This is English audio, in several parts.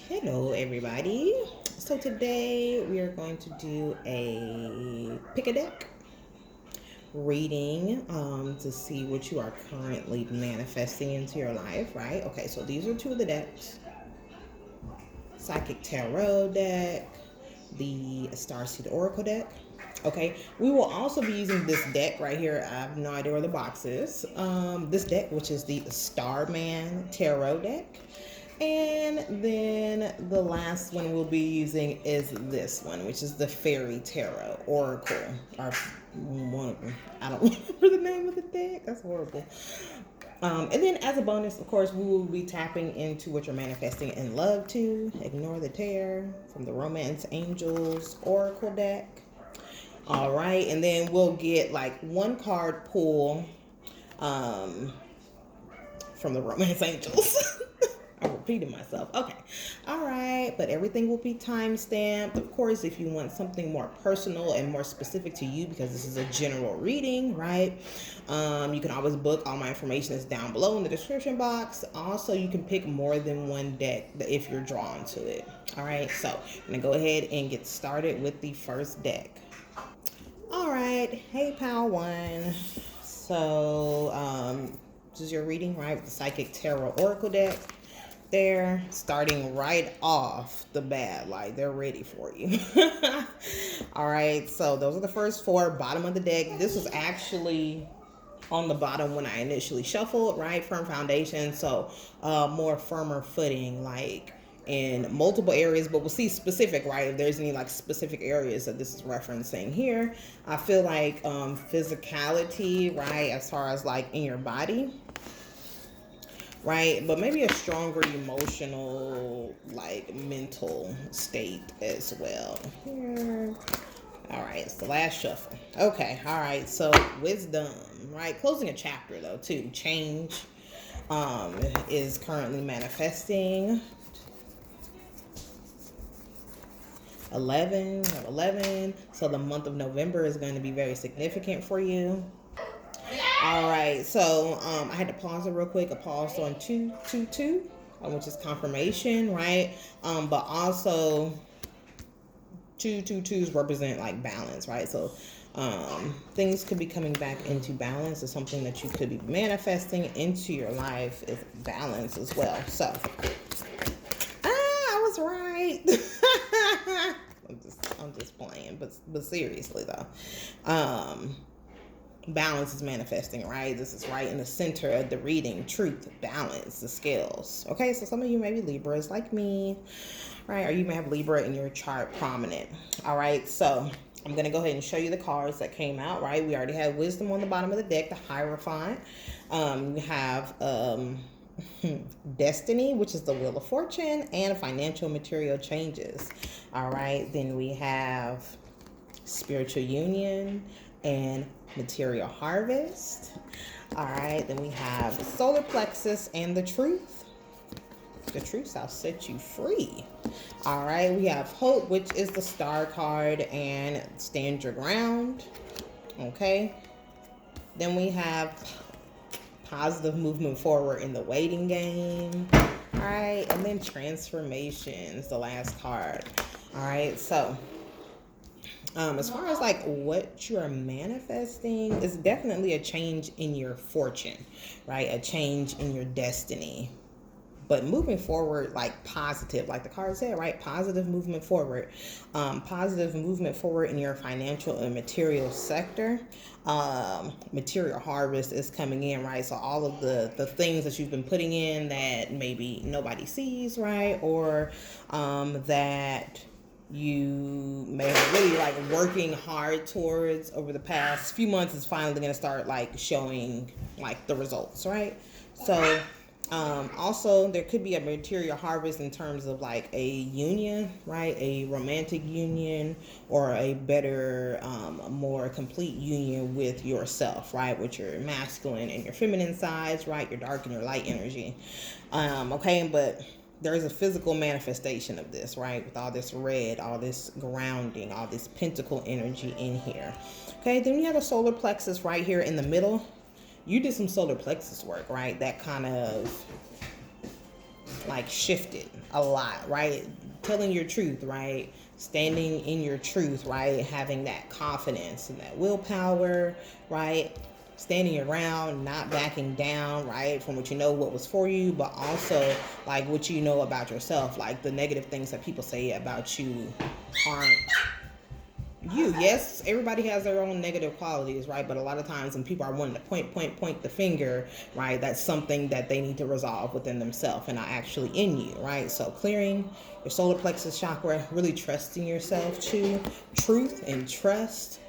Hello everybody. So today we are going to do a pick a deck reading to see what you are currently manifesting into your life, right? Okay, so these are two of the decks. Psychic Tarot deck, the Starseed Oracle deck. Okay, we will also be using this deck right here. I have no idea where the box is. This deck, which is the Starman Tarot deck. And then the last one we'll be using is this one, which is the Fairy Tarot Oracle. Or one of them. I don't remember the name of the deck. That's horrible. And then as a bonus, of course, we will be tapping into what you're manifesting in love to. Ignore the Tear from the Romance Angels Oracle deck. All right. And then we'll get like one card pull from the Romance Angels. I'm repeating myself. Okay. All right. But everything will be time stamped. Of course, if you want something more personal and more specific to you, because this is a general reading, right? You can always book. All my information is down below in the description box. Also, you can pick more than one deck if you're drawn to it. All right. So I'm going to go ahead and get started with the first deck. All right. Hey, Pal One. So this is your reading, right? With the Psychic Tarot Oracle deck. They're starting right off the bat, like they're ready for you. All right, so those are the first four. Bottom of the deck. This was actually on the bottom when I initially shuffled, right? Firm foundation, so more firmer footing, like in multiple areas, but we'll see specific, right? If there's any like specific areas that this is referencing here. I feel like physicality, right? As far as like in your body, right? But maybe a stronger emotional, like mental state as well. Here. All right, it's the last shuffle. Okay, all right, so wisdom, right? Closing a chapter though, too. Change is currently manifesting. 11, 11. So the month of November is going to be very significant for you. All right, so I had to pause it real quick. I paused on 222, which is confirmation, right? But also 222s represent like balance, right? So things could be coming back into balance, or something that you could be manifesting into your life is balance as well. So I was right. I'm just playing, but seriously though. Balance is manifesting, right? This is right in the center of the reading. Truth, balance, the scales. Okay, so some of you may be Libras like me, right? Or you may have Libra in your chart prominent. All right, so I'm going to go ahead and show you the cards that came out, right? We already have wisdom on the bottom of the deck, the Hierophant. We have destiny, which is the wheel of fortune, and financial material changes. All right, then we have spiritual union and material harvest. All right, then we have the solar plexus and the truth. The truth shall set you free. All right, we have hope, which is the star card, and stand your ground. Okay, then we have positive movement forward in the waiting game. All right, and then transformations, the last card. All right, so as far as like what you are manifesting, is definitely a change in your fortune, right? A change in your destiny. But moving forward, like positive, like the card said, right? Positive movement forward. Positive movement forward in your financial and material sector. Material harvest is coming in, right? So all of the things that you've been putting in that maybe nobody sees, right? Or that you may have really like working hard towards over the past few months is finally going to start like showing like the results, right? So also there could be a material harvest in terms of like a union, right? A romantic union, or a better more complete union with yourself, right? With your masculine and your feminine sides, right? Your dark and your light energy. Okay, but there is a physical manifestation of this, right? With all this red, all this grounding, all this pentacle energy in here. Okay, then you have a solar plexus right here in the middle. You did some solar plexus work, right? That kind of like shifted, a lot, right? Telling your truth, right? Standing in your truth, right? Having that confidence and that willpower, right? Standing your ground, not backing down, right? From what you know, what was for you, but also like what you know about yourself, like the negative things that people say about you aren't you. Yes, everybody has their own negative qualities, right? But a lot of times when people are wanting to point the finger, right, that's something that they need to resolve within themselves and not actually in you, right? So clearing your solar plexus chakra, really trusting yourself to truth and trust.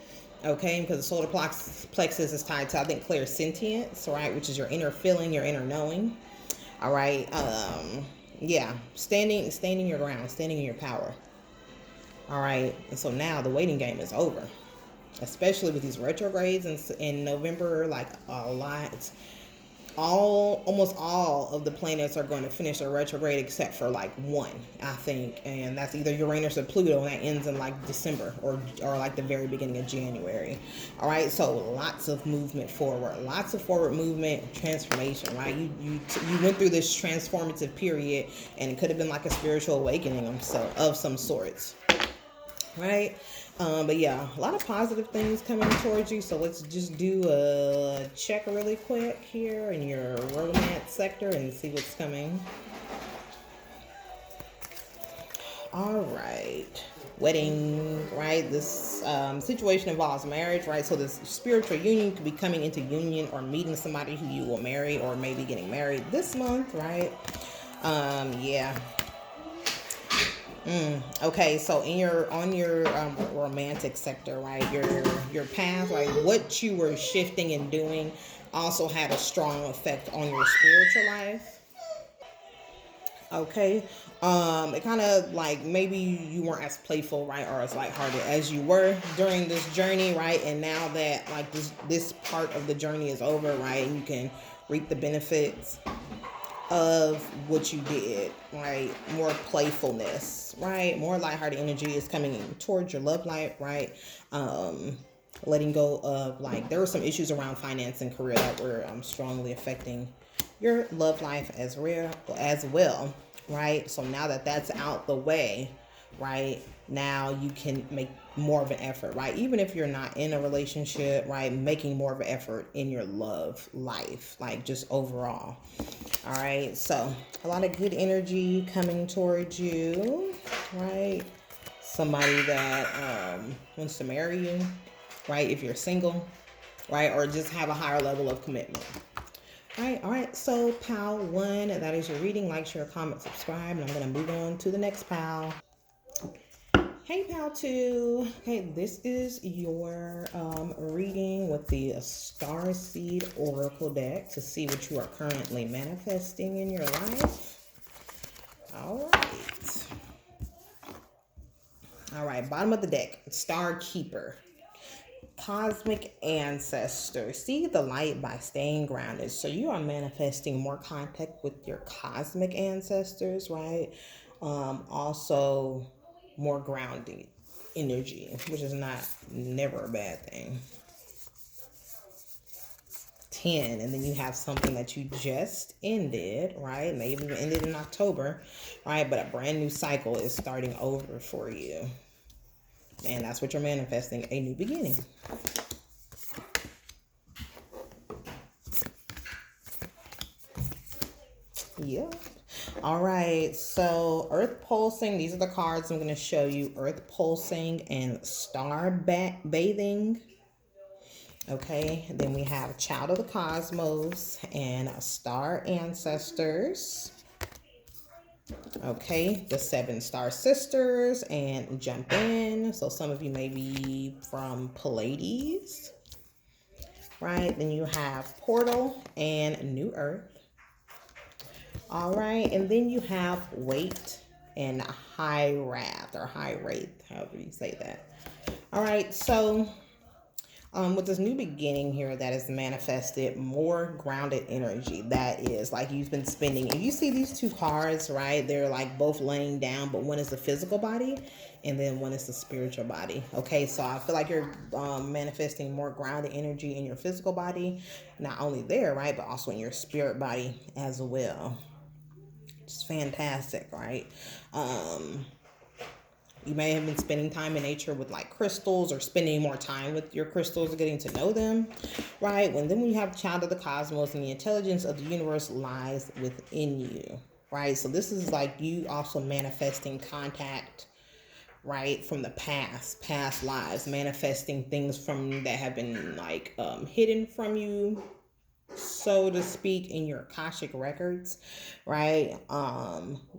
Okay, because the solar plexus is tied to, I think, clairsentience, right, which is your inner feeling, your inner knowing. All right, yeah, standing your ground, standing in your power. All right, and so now the waiting game is over, especially with these retrogrades in November. Like a lot, almost all of the planets are going to finish their retrograde except for like one, I think, and that's either Uranus or Pluto, and that ends in like December or like the very beginning of January. All right, so lots of movement forward, lots of forward movement, transformation. Right, you went through this transformative period, and it could have been like a spiritual awakening of some sorts. Right, but yeah, a lot of positive things coming towards you. So let's just do a check really quick here in your romance sector and see what's coming. All right, wedding, right? This situation involves marriage, right? So this spiritual union could be coming into union or meeting somebody who you will marry, or maybe getting married this month, right? Yeah. Okay, so on your romantic sector, right, your path, right, what you were shifting and doing also had a strong effect on your spiritual life. Okay, it kind of like maybe you weren't as playful, right, or as lighthearted as you were during this journey, right, and now that like this part of the journey is over, right, and you can reap the benefits of what you did, right? More playfulness, right? More lighthearted energy is coming in towards your love life, right? Letting go of like there were some issues around finance and career that were strongly affecting your love life as well, right? So now that that's out the way, right, now you can make more of an effort, right, even if you're not in a relationship, right, making more of an effort in your love life, like just overall. All right, so a lot of good energy coming towards you, right? Somebody that wants to marry you, right, if you're single, right, or just have a higher level of commitment. All right, so pal one, that is your reading. Like, share, comment, subscribe, and I'm going to move on to the next pal. Hey pal two. Okay, this is your reading with the Starseed Oracle deck to see what you are currently manifesting in your life. All right. All right, bottom of the deck, Star Keeper. Cosmic ancestor. See the light by staying grounded. So you are manifesting more contact with your cosmic ancestors, right? Also more grounding energy, which is never a bad thing. 10, and then you have something that you just ended, right? Maybe even ended in October, right? But a brand new cycle is starting over for you. And that's what you're manifesting, a new beginning. Yeah. All right. So Earth Pulsing, these are the cards I'm going to show you. Earth Pulsing and Star Bathing. Okay. Then we have Child of the Cosmos and Star Ancestors. Okay. The 7 Star Sisters and Jump In. So some of you may be from Pleiades. Right. Then you have Portal and New Earth. All right, and then you have Wait and High Wrath, or High Wraith, however you say that. All right, so with this new beginning here that is manifested, more grounded energy. That is like you've been spending. And you see these two cards, right? They're like both laying down, but one is the physical body and then one is the spiritual body. Okay, so I feel like you're manifesting more grounded energy in your physical body, not only there, right, but also in your spirit body as well. It's fantastic, right? You may have been spending time in nature with like crystals, or spending more time with your crystals, getting to know them, right? Then we have child of the cosmos, and the intelligence of the universe lies within you, right? So this is like you also manifesting contact, right, from the past lives, manifesting things from that have been like hidden from you, so to speak, in your Akashic records, right?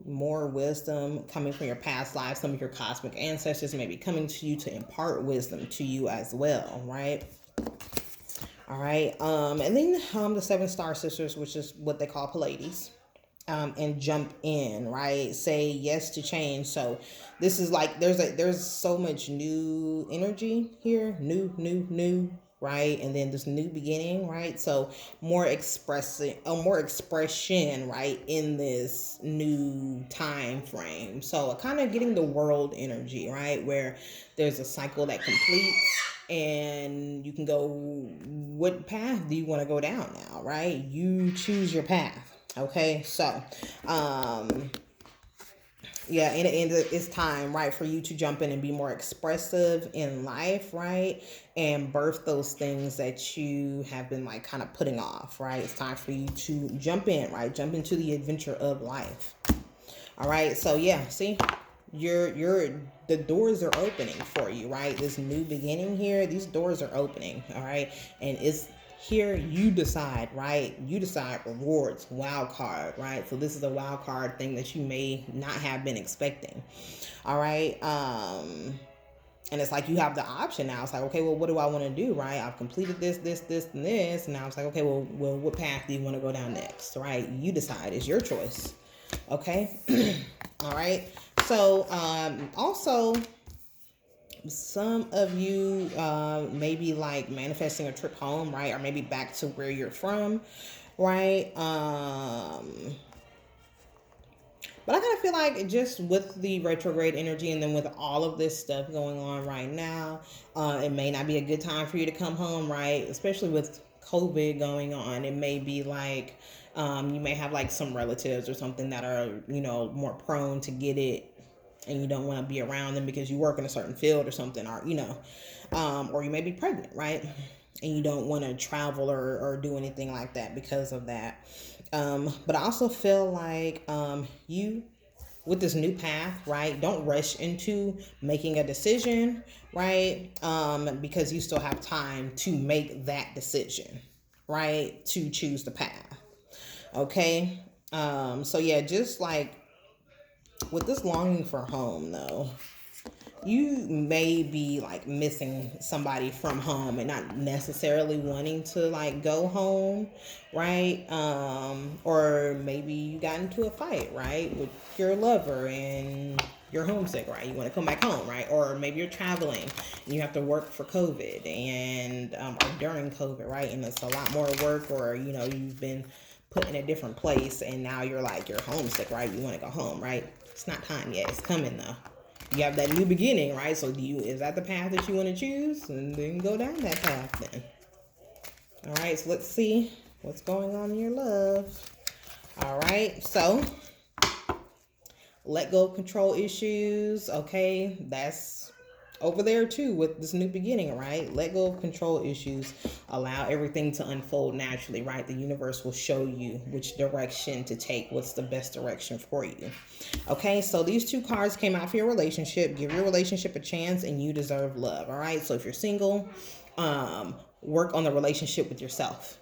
More wisdom coming from your past lives. Some of your cosmic ancestors may be coming to you to impart wisdom to you as well, right? All right. And then the 7 star sisters, which is what they call Pleiades. And jump in, right? Say yes to change. So this is like there's so much new energy here, new, right? And then this new beginning, right? So more expression, right, in this new time frame. So kind of getting the world energy, right, where there's a cycle that completes, and you can go, what path do you want to go down now, right? You choose your path. Okay, so yeah, and it's time, right, for you to jump in and be more expressive in life, right, and birth those things that you have been like kind of putting off, right? It's time for you to jump in, right? Jump into the adventure of life. All right, so yeah, see, the doors are opening for you, right? This new beginning here, these doors are opening, all right, and it's here you decide, right? You decide rewards, wild card, right? So this is a wild card thing that you may not have been expecting. All right. And it's like you have the option now. It's like, okay, well, what do I want to do, right? I've completed this, and this. And now it's like, okay, well, what path do you want to go down next, right? You decide. It's your choice. Okay. All right. So also, some of you maybe like manifesting a trip home, right, or maybe back to where you're from, right? But I kind of feel like just with the retrograde energy, and then with all of this stuff going on right now, it may not be a good time for you to come home, right? Especially with COVID going on. It may be like you may have like some relatives or something that are, more prone to get it, and you don't want to be around them because you work in a certain field or something, or or you may be pregnant, right, and you don't want to travel or do anything like that because of that. But I also feel like you, with this new path, right, don't rush into making a decision, right, because you still have time to make that decision, right, to choose the path. Okay. So yeah, just like with this longing for home, though, you may be like missing somebody from home and not necessarily wanting to like go home, right? Or maybe you got into a fight, right, with your lover and you're homesick, right? You want to come back home, right? Or maybe you're traveling and you have to work for COVID and or during COVID, right? And it's a lot more work, or you've been put in a different place and now you're homesick, right? You want to go home, right? It's not time yet. It's coming though. You have that new beginning, right? So is that the path that you want to choose? And then go down that path then. All right, so let's see what's going on in your love. All right, so let go of control issues. Okay, that's over there too with this new beginning, right? Let go of control issues. Allow everything to unfold naturally, right? The universe will show you which direction to take, what's the best direction for you. Okay, so these 2 cards came out for your relationship. Give your relationship a chance, and you deserve love. All right, so if you're single, work on the relationship with yourself.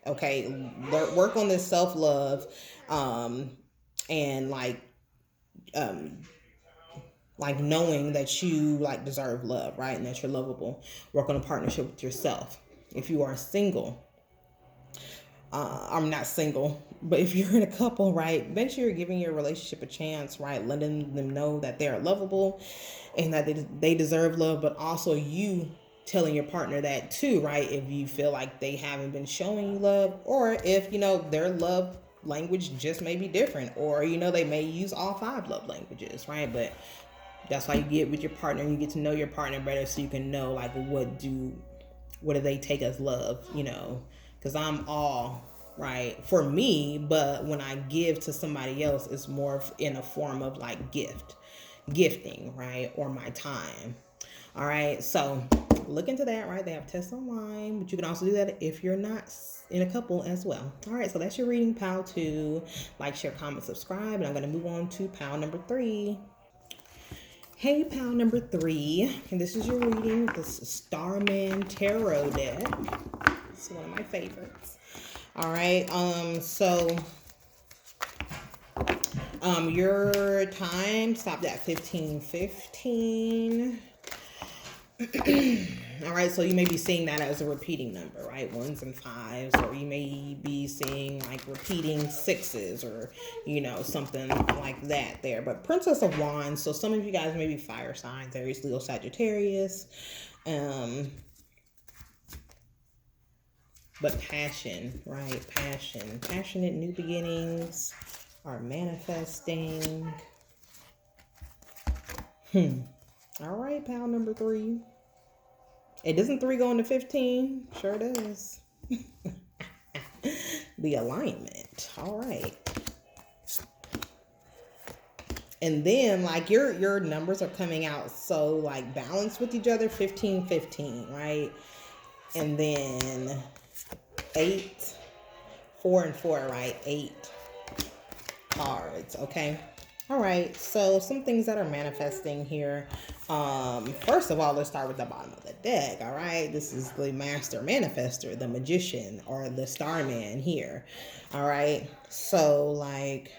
Okay, work on this self-love, and knowing that you deserve love, right? And that you're lovable. Work on a partnership with yourself. If you are single, I'm not single, but if you're in a couple, right, make sure you're giving your relationship a chance, right? Letting them know that they're lovable and that they deserve love, but also you telling your partner that too, right? If you feel like they haven't been showing you love, or if, their love language just may be different, or, they may use all 5 love languages, right? But that's why you get with your partner and you get to know your partner better, so you can know what do they take as love, because I'm all right, for me, but when I give to somebody else, it's more in a form of like gifting, right, or my time. All right, so look into that, right? They have tests online, but you can also do that if you're not in a couple as well. All right, so that's your reading, pile 2. Like, share, comment, subscribe, and I'm going to move on to pile number 3. Hey, pal number 3, and this is your reading. This is Starman Tarot deck. It's one of my favorites. All right, your time stopped at 15:15. All right, so you may be seeing that as a repeating number, right? 1s and 5s, or you may be seeing like repeating 6s, or something like that there. But Princess of Wands, so some of you guys may be fire signs, Aries, Leo, Sagittarius. But passion, right? Passionate new beginnings are manifesting. All right, pal number 3. It doesn't 3 go into 15? Sure does. The alignment. All right. And then like your numbers are coming out so like balanced with each other, 15-15, right? And then 8, 4 and 4, right? 8 cards, okay? All right, so some things that are manifesting here. First of all, let's start with the bottom of the deck. All right, this is the master manifester, the magician, or the starman here. All right, so like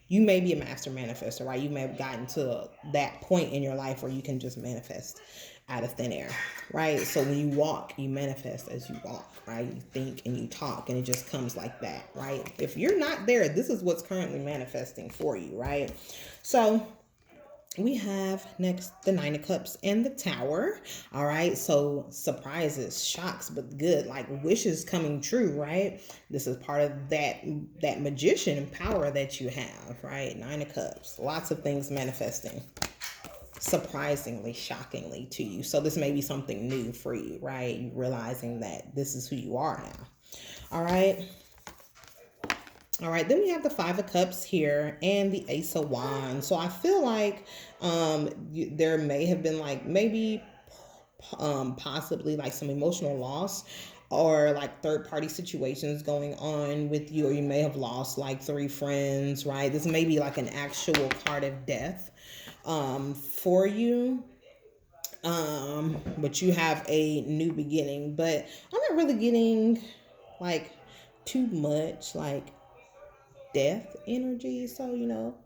you may be a master manifester, right? You may have gotten to that point in your life where you can just manifest out of thin air, right? So when you walk, you manifest as you walk, right? You think and you talk, and it just comes like that, right? If you're not there, this is what's currently manifesting for you, right? So we have next the 9 of Cups and the Tower. All right, so surprises, shocks, but good, like wishes coming true, right? This is part of that magician and power that you have, right? 9 of Cups, lots of things manifesting, surprisingly, shockingly to you. So this may be something new for you, right? You realizing that this is who you are now. All right. All right, then we have the 5 of Cups here and the Ace of Wands. So I feel like there may have been like maybe possibly like some emotional loss, or like third-party situations going on with you, or you may have lost like 3 friends, right? This may be like an actual card of death for you. But you have a new beginning, but I'm not really getting like too much like death energy, so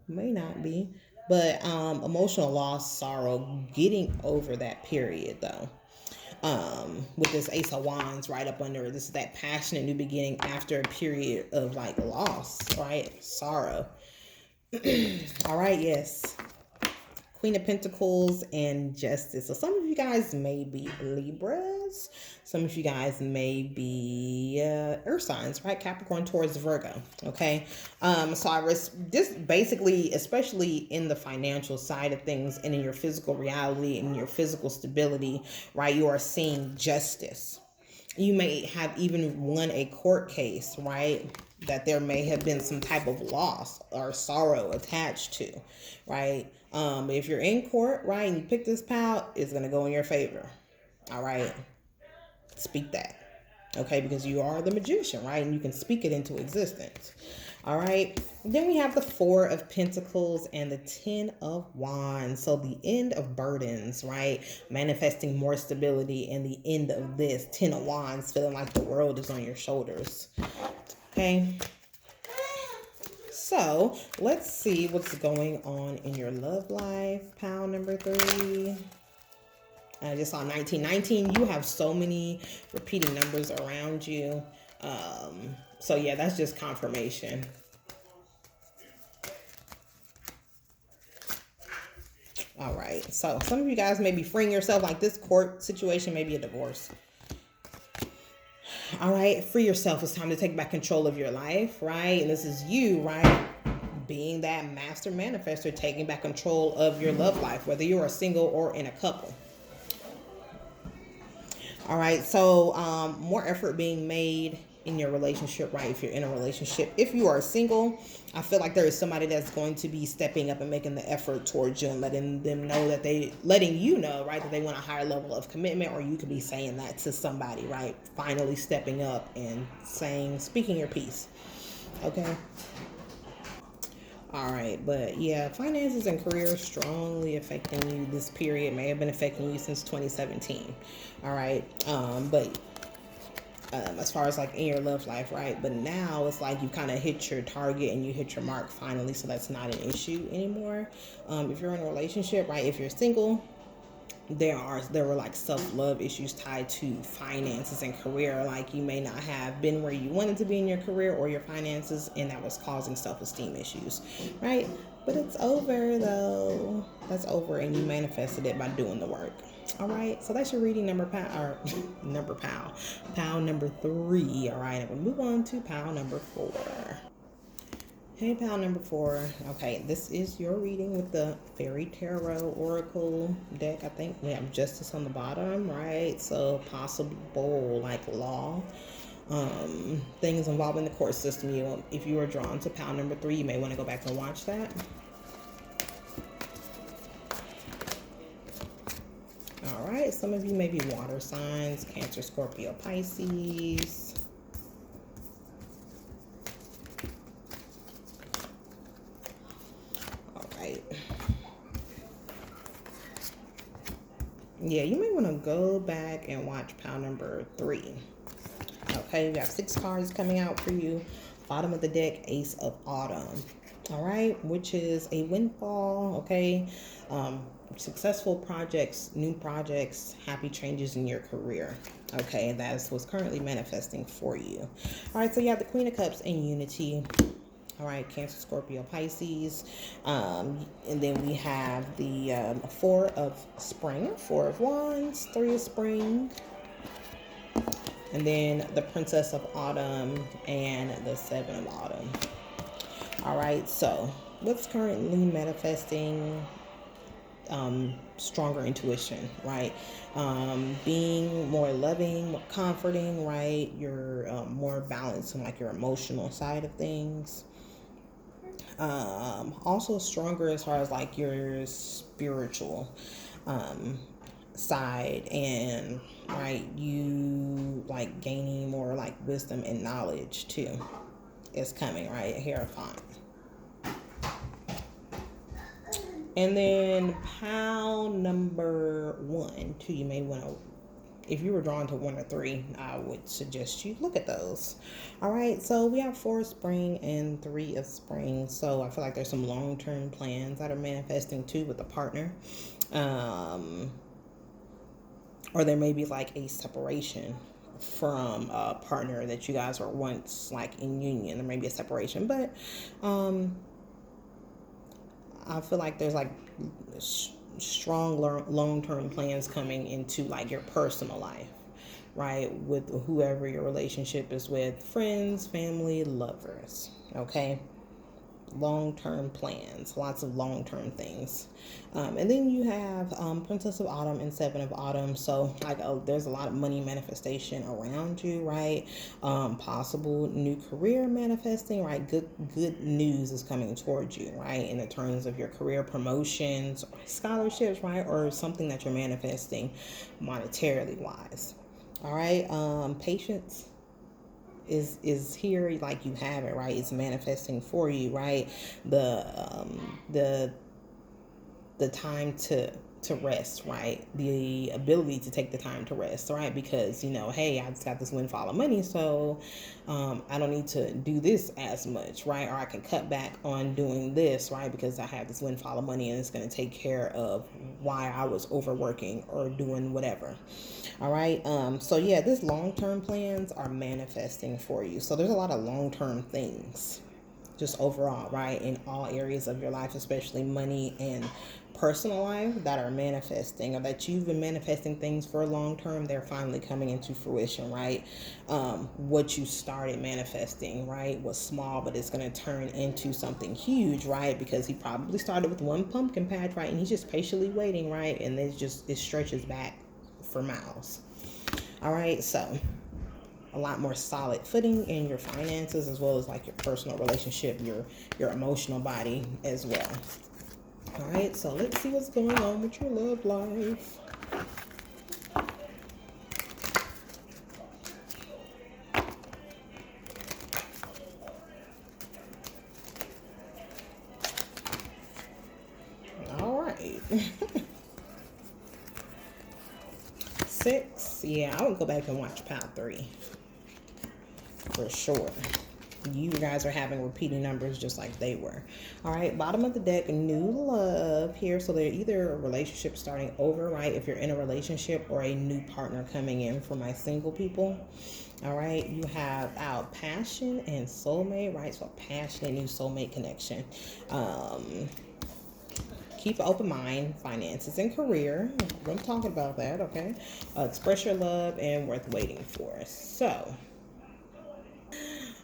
may not be, but emotional loss, sorrow, getting over that period though. With this Ace of Wands right up under, this is that passionate new beginning after a period of like loss, right? Sorrow. All right, yes. Queen of Pentacles and Justice. So some of you guys may be Libras. Some of you guys may be Earth signs, right? Capricorn, Taurus, Virgo. Okay. So I just basically, especially in the financial side of things and in your physical reality and your physical stability, right? You are seeing justice. You may have even won a court case, right? That there may have been some type of loss or sorrow attached to, right? If you're in court, right, and you pick this pile, it's going to go in your favor. All right. Speak that. Okay. Because you are the magician, right? And you can speak it into existence. All right. Then we have the 4 of Pentacles and the 10 of Wands. So the end of burdens, right? Manifesting more stability, and the end of this 10 of Wands, feeling like the world is on your shoulders. Okay. So let's see what's going on in your love life, pal number 3. I just saw 19. You have so many repeating numbers around you. So yeah, that's just confirmation. All right. So some of you guys may be freeing yourself, like this court situation may be a divorce. All right. Free yourself. It's time to take back control of your life, right? And this is you, right? Being that master manifestor, taking back control of your love life, whether you are single or in a couple. All right, so more effort being made in your relationship, right? If you're in a relationship, if you are single, I feel like there is somebody that's going to be stepping up and making the effort towards you and letting you know, right, that they want a higher level of commitment, or you could be saying that to somebody, right? Finally stepping up and speaking your piece. Okay. All right, but yeah, finances and career strongly affecting you. This period may have been affecting you since 2017. All right, but as far as like in your love life, right? But now it's like you kind of hit your target and you hit your mark finally, so that's not an issue anymore. If you're in a relationship, right? If you're single, there were like self-love issues tied to finances and career. Like you may not have been where you wanted to be in your career or your finances, and that was causing self-esteem issues, right? But it's over though. That's over, and you manifested it by doing the work. All right, so that's your reading number pal number 3. All right, and we move on to pal number 4. Hey, pal number 4. Okay, this is your reading with the Fairy Tarot Oracle deck. I think we have Justice on the bottom, right? So possible like law, things involving the court system. If you are drawn to pal number 3, you may want to go back and watch that. All right, some of you may be water signs: Cancer, Scorpio, Pisces. All right. Yeah, you may want to go back and watch pile number 3. Okay, we have 6 cards coming out for you. Bottom of the deck, Ace of Autumn. All right, which is a windfall. Okay, successful projects, new projects, happy changes in your career. Okay, and that is what's currently manifesting for you. All right, so you have the Queen of Cups and Unity. All right, Cancer, Scorpio, Pisces. And then we have the 4 of Spring, 4 of Wands, 3 of Spring. And then the Princess of Autumn and the 7 of Autumn. All right, so what's currently manifesting? Stronger intuition, right? Being more loving, more comforting, right? You're more balanced in like your emotional side of things. Also stronger as far as like your spiritual side, and right, you like gaining more like wisdom and knowledge too is coming, right? Hierophant. And then pile number 1, 2, you may want to, if you were drawn to 1 or 3, I would suggest you look at those. All right, so we have 4 of Spring and 3 of Spring. So I feel like there's some long-term plans that are manifesting too with a partner. Or there may be like a separation from a partner that you guys were once like in union. There may be a separation, but I feel like there's like strong long-term plans coming into like your personal life, right? With whoever your relationship is with, friends, family, lovers. Okay, long-term plans, lots of long-term things. And then you have Princess of Autumn and 7 of Autumn. So like there's a lot of money manifestation around you, right? Possible new career manifesting, right? Good news is coming towards you, right? In the terms of your career, promotions, scholarships, right? Or something that you're manifesting monetarily wise. All right, patience is here, like you have it, right? It's manifesting for you, right? The time to rest, right? The ability to take the time to rest, right? Because hey, I just got this windfall of money, so I don't need to do this as much, right? Or I can cut back on doing this, right? Because I have this windfall of money and it's going to take care of why I was overworking or doing whatever. All right, so yeah, this long-term plans are manifesting for you. So there's a lot of long-term things just overall, right, in all areas of your life, especially money and personal life, that are manifesting, or that you've been manifesting things for a long term. They're finally coming into fruition, right? What you started manifesting, right, was small, but it's going to turn into something huge, right? Because he probably started with one pumpkin patch, right, and he's just patiently waiting, right? And it stretches back for miles. All right, so a lot more solid footing in your finances, as well as like your personal relationship, your emotional body as well. All right, so let's see what's going on with your love life. All right. 6. Yeah, I would go back and watch pile 3 for sure. You guys are having repeating numbers just like they were. All right, bottom of the deck, new love here. So they're either a relationship starting over, right, if you're in a relationship, or a new partner coming in for my single people. All right, you have out passion and soulmate, right? So a passionate new soulmate connection. Keep an open mind, finances, and career. I'm talking about that, okay? Express your love and worth waiting for. So,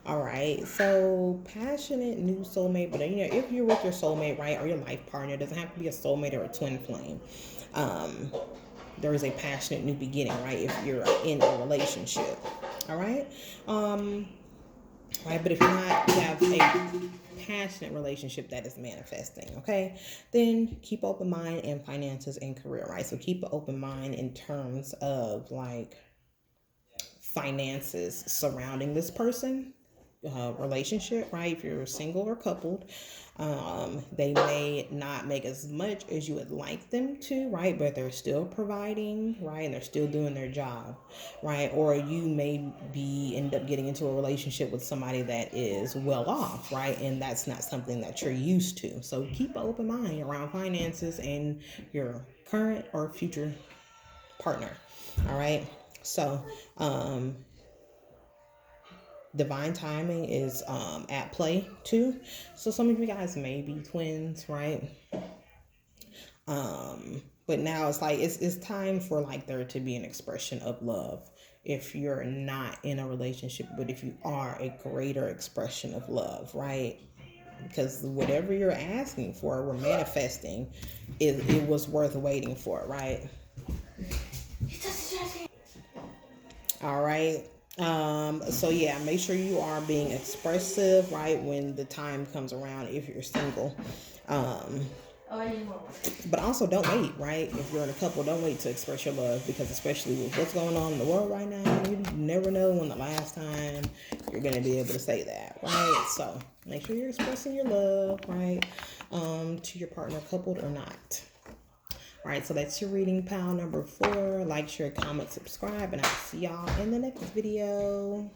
all right, so passionate new soulmate, but you know, if you're with your soulmate, right, or your life partner, it doesn't have to be a soulmate or a twin flame. There is a passionate new beginning, right, if you're in a relationship. All right, right, but if you're not, you have a passionate relationship that is manifesting, okay, then keep open mind in finances and career, right? So keep an open mind in terms of like finances surrounding this person, relationship, right? If you're single or coupled, they may not make as much as you would like them to, right? But they're still providing, right? And they're still doing their job, right? Or you may end up getting into a relationship with somebody that is well off, right? And that's not something that you're used to. So keep an open mind around finances and your current or future partner. All right. So, divine timing is at play too. So some of you guys may be twins, right? But now it's like it's time for like there to be an expression of love. If you're not in a relationship, but if you are, a greater expression of love, right? Because whatever you're asking for, we're manifesting, it was worth waiting for, right? All right. So yeah, make sure you are being expressive, right, when the time comes around if you're single. But also don't wait, right? If you're in a couple, don't wait to express your love, because especially with what's going on in the world right now, you never know when the last time you're going to be able to say that, right? So make sure you're expressing your love, right, to your partner, coupled or not. All right, so that's your reading pile number 4. Like, share, comment, subscribe, and I'll see y'all in the next video.